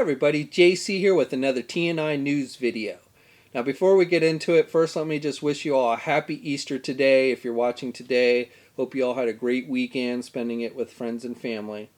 everybody, JC here with another TNI news video. Now before we get into it, first let me just wish you all a happy Easter today if you're watching today. Hope you all had a great weekend spending it with friends and family.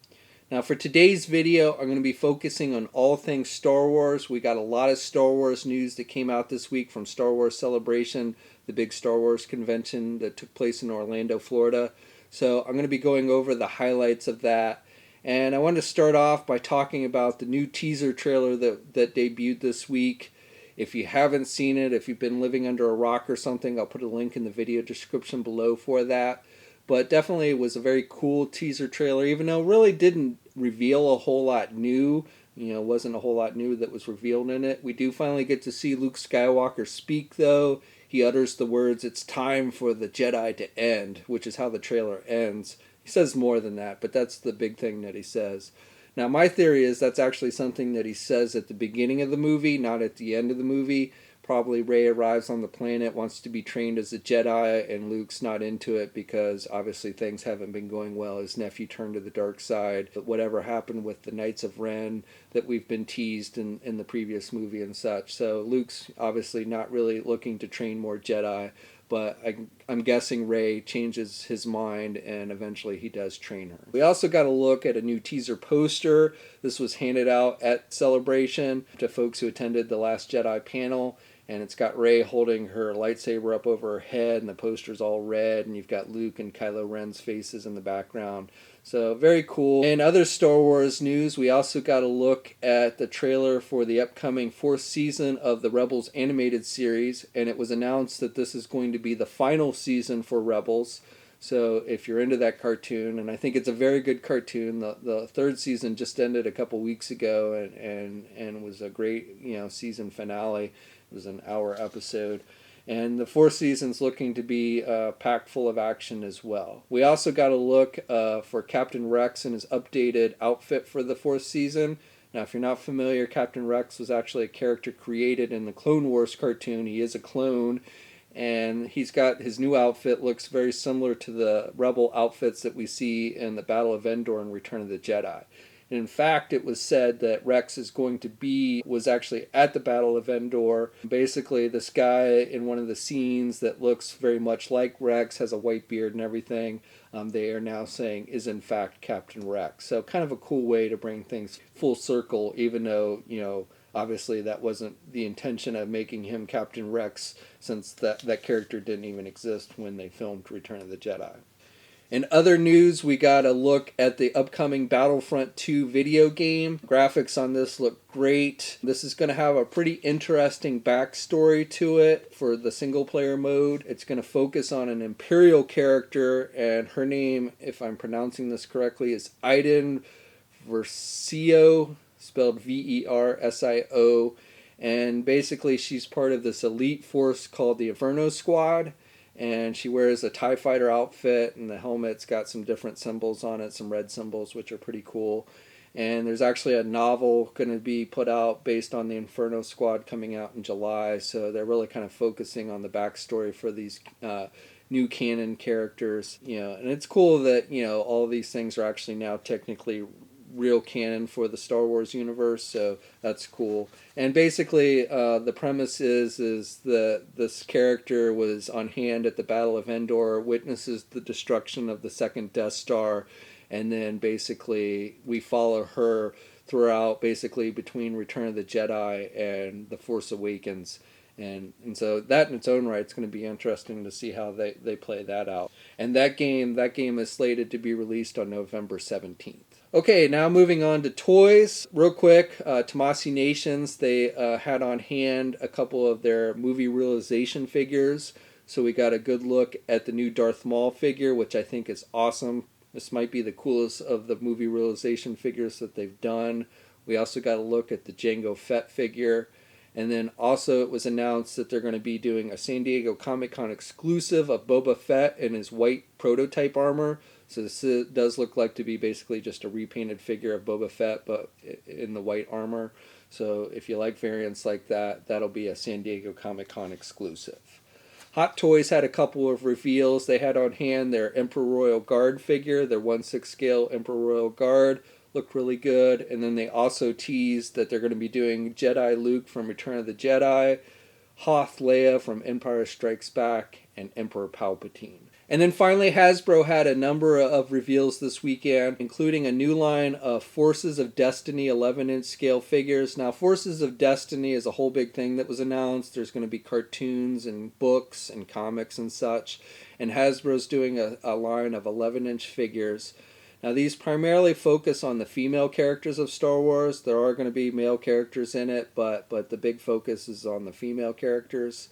Now for today's video, I'm going to be focusing on all things Star Wars. We got a lot of Star Wars news that came out this week from Star Wars Celebration, the big Star Wars convention that took place in Orlando, Florida. So I'm going to be going over the highlights of that. And I wanted to start off by talking about the new teaser trailer that debuted this week. If you haven't seen it, if you've been living under a rock or something, I'll put a link in the video description below for that. But definitely it was a very cool teaser trailer, even though it really didn't reveal a whole lot new. Wasn't a whole lot new that was revealed in it. We do finally get to see Luke Skywalker speak, though. He utters the words, "It's time for the Jedi to end," which is how the trailer ends. He says more than that, but that's the big thing that he says. Now, my theory is that's actually something that he says at the beginning of the movie, not at the end of the movie. Probably Rey arrives on the planet, wants to be trained as a Jedi, and Luke's not into it because obviously things haven't been going well. His nephew turned to the dark side. But whatever happened with the Knights of Ren that we've been teased in the previous movie and such. So Luke's obviously not really looking to train more Jedi. But I'm guessing Rey changes his mind and eventually he does train her. We also got a look at a new teaser poster. This was handed out at Celebration to folks who attended the Last Jedi panel. And it's got Rey holding her lightsaber up over her head, and the poster's all red, and you've got Luke and Kylo Ren's faces in the background. So very cool. In other Star Wars news, we also got a look at the trailer for the upcoming 4th season of the Rebels animated series, and it was announced that this is going to be the final season for Rebels. So if you're into that cartoon, and I think it's a very good cartoon, the 3rd season just ended a couple weeks ago and was a great season finale. It was an hour episode. And the 4th season's looking to be packed full of action as well. We also got a look for Captain Rex and his updated outfit for the 4th season. Now, if you're not familiar, Captain Rex was actually a character created in the Clone Wars cartoon. He is a clone, and he's got his new outfit, looks very similar to the Rebel outfits that we see in the Battle of Endor and Return of the Jedi. And in fact, it was said that Rex was actually at the Battle of Endor. Basically, this guy in one of the scenes that looks very much like Rex, has a white beard and everything, they are now saying is in fact Captain Rex. So kind of a cool way to bring things full circle, even though, obviously that wasn't the intention of making him Captain Rex, since that character didn't even exist when they filmed Return of the Jedi. In other news, we got a look at the upcoming Battlefront II video game. Graphics on this look great. This is going to have a pretty interesting backstory to it for the single player mode. It's going to focus on an Imperial character, and her name, if I'm pronouncing this correctly, is Iden Versio, spelled Versio. And basically she's part of this elite force called the Inferno Squad. And she wears a TIE fighter outfit, and the helmet's got some different symbols on it, some red symbols, which are pretty cool. And there's actually a novel going to be put out based on the Inferno Squad coming out in July, so they're really kind of focusing on the backstory for these new canon characters. And it's cool that, all these things are actually now technically real canon for the Star Wars universe, so that's cool. And basically the premise is that this character was on hand at the Battle of Endor, witnesses the destruction of the second Death Star, and then basically we follow her throughout, basically between Return of the Jedi and The Force Awakens. And so that in its own right is going to be interesting to see how they play that out. And that game is slated to be released on November 17th. Okay, now moving on to toys. Real quick, Tamashii Nations, they had on hand a couple of their movie realization figures. So we got a good look at the new Darth Maul figure, which I think is awesome. This might be the coolest of the movie realization figures that they've done. We also got a look at the Jango Fett figure. And then also it was announced that they're going to be doing a San Diego Comic-Con exclusive of Boba Fett in his white prototype armor. So this does look like to be basically just a repainted figure of Boba Fett, but in the white armor. So if you like variants like that, that'll be a San Diego Comic-Con exclusive. Hot Toys had a couple of reveals. They had on hand their Emperor Royal Guard figure, their 1/6 scale Emperor Royal Guard. looked really good. And then they also teased that they're going to be doing Jedi Luke from Return of the Jedi, Hoth Leia from Empire Strikes Back, and Emperor Palpatine. And then finally, Hasbro had a number of reveals this weekend, including a new line of Forces of Destiny 11-inch scale figures. Now, Forces of Destiny is a whole big thing that was announced. There's going to be cartoons and books and comics and such. And Hasbro's doing a line of 11-inch figures. Now, these primarily focus on the female characters of Star Wars. There are going to be male characters in it, but the big focus is on the female characters.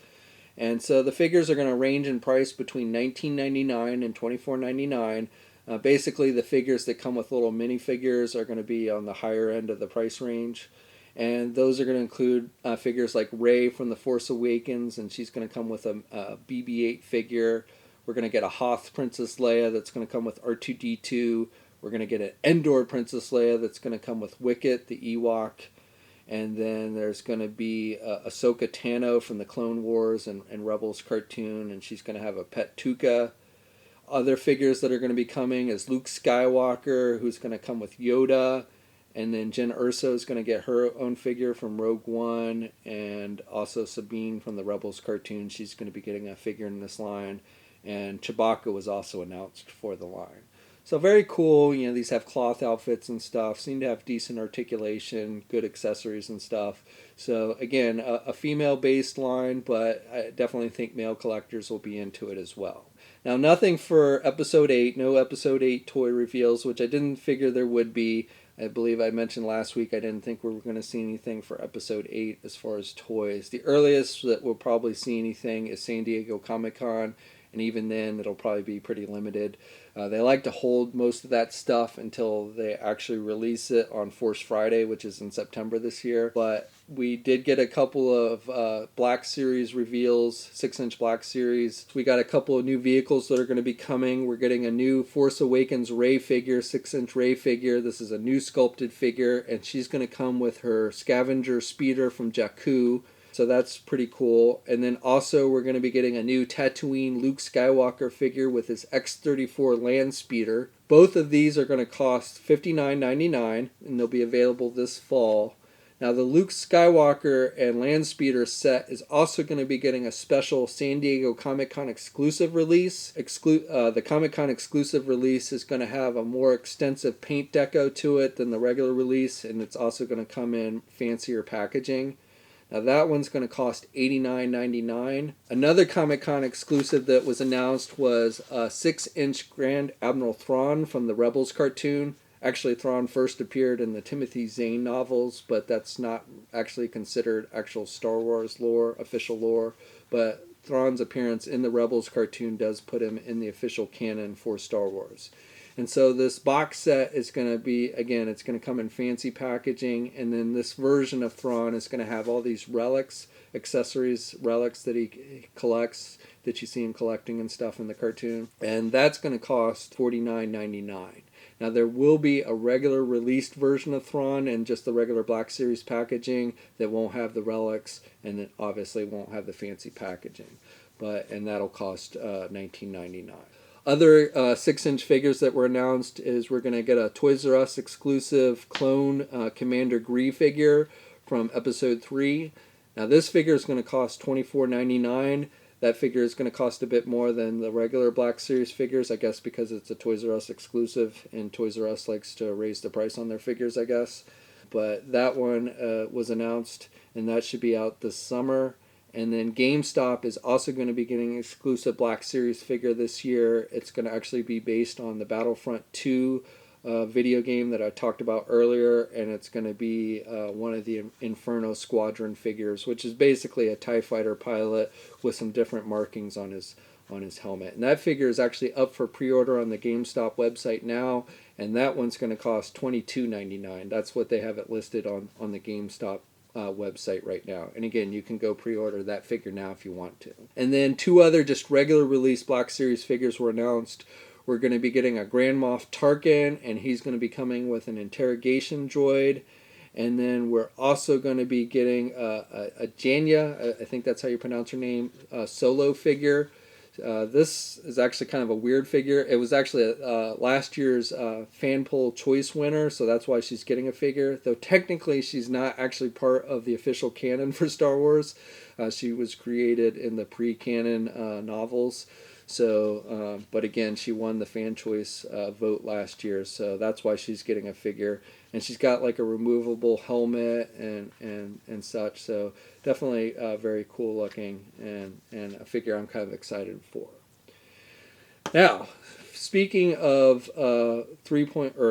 And so the figures are going to range in price between $19.99 and $24.99. Basically, the figures that come with little minifigures are going to be on the higher end of the price range. And those are going to include figures like Rey from The Force Awakens, and she's going to come with a BB-8 figure. We're going to get a Hoth Princess Leia that's going to come with R2-D2. We're going to get an Endor Princess Leia that's going to come with Wicket, the Ewok. And then there's going to be Ahsoka Tano from the Clone Wars and Rebels cartoon, and she's going to have a pet Tuca. Other figures that are going to be coming is Luke Skywalker, who's going to come with Yoda, and then Jen Erso is going to get her own figure from Rogue One, and also Sabine from the Rebels cartoon. She's going to be getting a figure in this line, and Chewbacca was also announced for the line. So very cool. You know, these have cloth outfits and stuff. Seem to have decent articulation, good accessories and stuff. So again, a female-based line, but I definitely think male collectors will be into it as well. Now, nothing for Episode 8. No Episode 8 toy reveals, which I didn't figure there would be. I believe I mentioned last week I didn't think we were going to see anything for Episode 8 as far as toys. The earliest that we'll probably see anything is San Diego Comic-Con, and even then it'll probably be pretty limited. They like to hold most of that stuff until they actually release it on Force Friday, which is in September this year. But we did get a couple of Black Series reveals, 6-inch Black Series. We got a couple of new vehicles that are going to be coming. We're getting a new Force Awakens Rey figure, 6-inch Rey figure. This is a new sculpted figure, and she's going to come with her scavenger speeder from Jakku. So that's pretty cool. And then also we're going to be getting a new Tatooine Luke Skywalker figure with his X-34 land speeder. Both of these are going to cost $59.99, and they'll be available this fall. Now the Luke Skywalker and land speeder set is also going to be getting a special San Diego Comic-Con exclusive release. The Comic-Con exclusive release is going to have a more extensive paint deco to it than the regular release, and it's also going to come in fancier packaging. Now that one's going to cost $89.99. Another Comic-Con exclusive that was announced was a 6-inch Grand Admiral Thrawn from the Rebels cartoon. Actually, Thrawn first appeared in the Timothy Zahn novels, but that's not actually considered actual Star Wars lore, official lore. But Thrawn's appearance in the Rebels cartoon does put him in the official canon for Star Wars. And so this box set is going to be, again, it's going to come in fancy packaging, and then this version of Thrawn is going to have all these relics, accessories, relics that he collects, that you see him collecting and stuff in the cartoon. And that's going to cost $49.99. Now there will be a regular released version of Thrawn and just the regular Black Series packaging that won't have the relics, and it obviously won't have the fancy packaging. And that'll cost $19.99. Other 6-inch figures that were announced is we're going to get a Toys R Us exclusive clone Commander Gree figure from Episode 3. Now this figure is going to cost $24.99. That figure is going to cost a bit more than the regular Black Series figures, I guess because it's a Toys R Us exclusive, and Toys R Us likes to raise the price on their figures, I guess. But that one was announced, and that should be out this summer. And then GameStop is also going to be getting an exclusive Black Series figure this year. It's going to actually be based on the Battlefront II video game that I talked about earlier, and it's going to be one of the Inferno Squadron figures, which is basically a TIE fighter pilot with some different markings on his helmet. And that figure is actually up for pre-order on the GameStop website now, and that one's going to cost $22.99. That's what they have it listed on the GameStop website right now. And again, you can go pre-order that figure now if you want to. And then 2 other just regular release Black Series figures were announced. We're going to be getting a Grand Moff Tarkin, and he's going to be coming with an interrogation droid. And then we're also going to be getting a Janya, I think that's how you pronounce her name, solo figure. This is actually kind of a weird figure. It was actually last year's fan poll choice winner, so that's why she's getting a figure. Though technically she's not actually part of the official canon for Star Wars. She was created in the pre-canon novels. So, but again, she won the fan choice vote last year, so that's why she's getting a figure. And she's got like a removable helmet and such. So definitely very cool looking and a figure I'm kind of excited for. Now, speaking of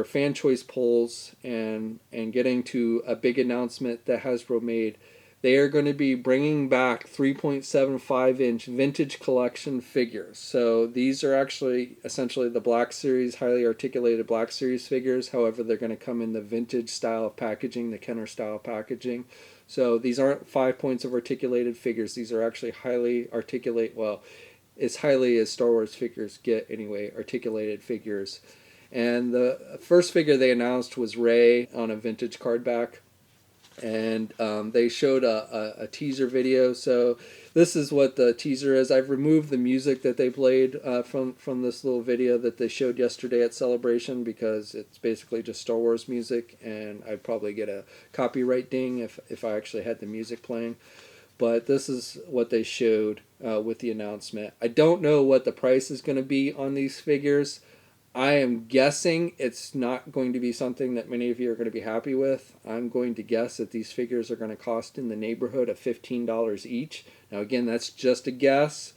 fan choice polls and getting to a big announcement that Hasbro made, they are going to be bringing back 3.75-inch vintage collection figures. So these are actually essentially the Black Series, highly articulated Black Series figures. However, they're going to come in the vintage style of packaging, the Kenner style packaging. So these aren't 5 points of articulated figures. These are actually highly articulate, well, as highly as Star Wars figures get anyway, articulated figures. And the first figure they announced was Rey on a vintage card back. And they showed a teaser video. So this is what the teaser is. I've removed the music that they played from this little video that they showed yesterday at Celebration, because it's basically just Star Wars music, and I'd probably get a copyright ding if I actually had the music playing. But this is what they showed with the announcement. I don't know what the price is going to be on these figures. I am guessing it's not going to be something that many of you are going to be happy with. I'm going to guess that these figures are going to cost in the neighborhood of $15 each. Now again, that's just a guess,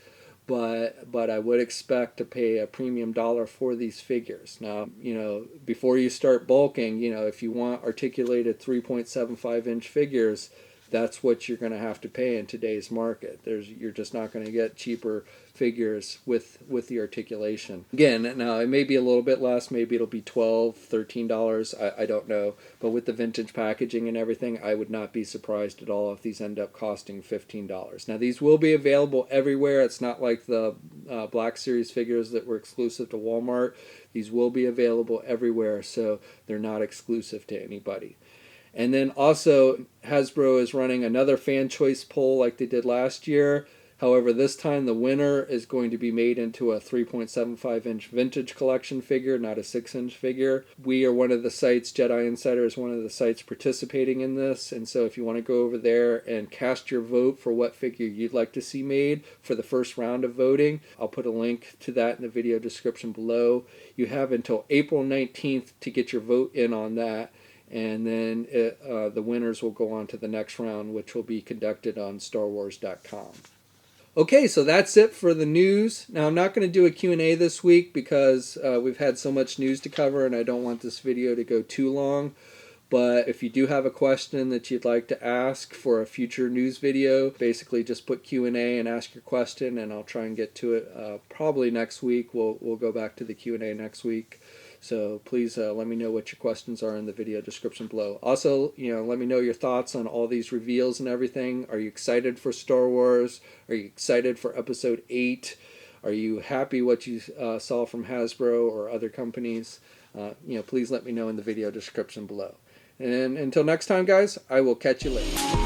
but I would expect to pay a premium dollar for these figures. Now, before you start bulking, if you want articulated 3.75-inch figures, that's what you're going to have to pay in today's market. You're just not going to get cheaper figures with the articulation. Again, now it may be a little bit less. Maybe it'll be $12, $13. I don't know. But with the vintage packaging and everything, I would not be surprised at all if these end up costing $15. Now, these will be available everywhere. It's not like the Black Series figures that were exclusive to Walmart. These will be available everywhere, so they're not exclusive to anybody. And then also, Hasbro is running another fan choice poll like they did last year. However, this time the winner is going to be made into a 3.75-inch vintage collection figure, not a 6-inch figure. We are one of the sites, Jedi Insider is one of the sites participating in this. And so if you want to go over there and cast your vote for what figure you'd like to see made for the first round of voting, I'll put a link to that in the video description below. You have until April 19th to get your vote in on that. And then the winners will go on to the next round, which will be conducted on StarWars.com. Okay, so that's it for the news. Now, I'm not going to do a Q&A this week because we've had so much news to cover, and I don't want this video to go too long. But if you do have a question that you'd like to ask for a future news video, basically just put Q&A and ask your question, and I'll try and get to it probably next week. We'll go back to the Q&A next week. So please let me know what your questions are in the video description below. Also, let me know your thoughts on all these reveals and everything. Are you excited for Star Wars? Are you excited for Episode 8? Are you happy what you saw from Hasbro or other companies? Please let me know in the video description below. And until next time, guys, I will catch you later.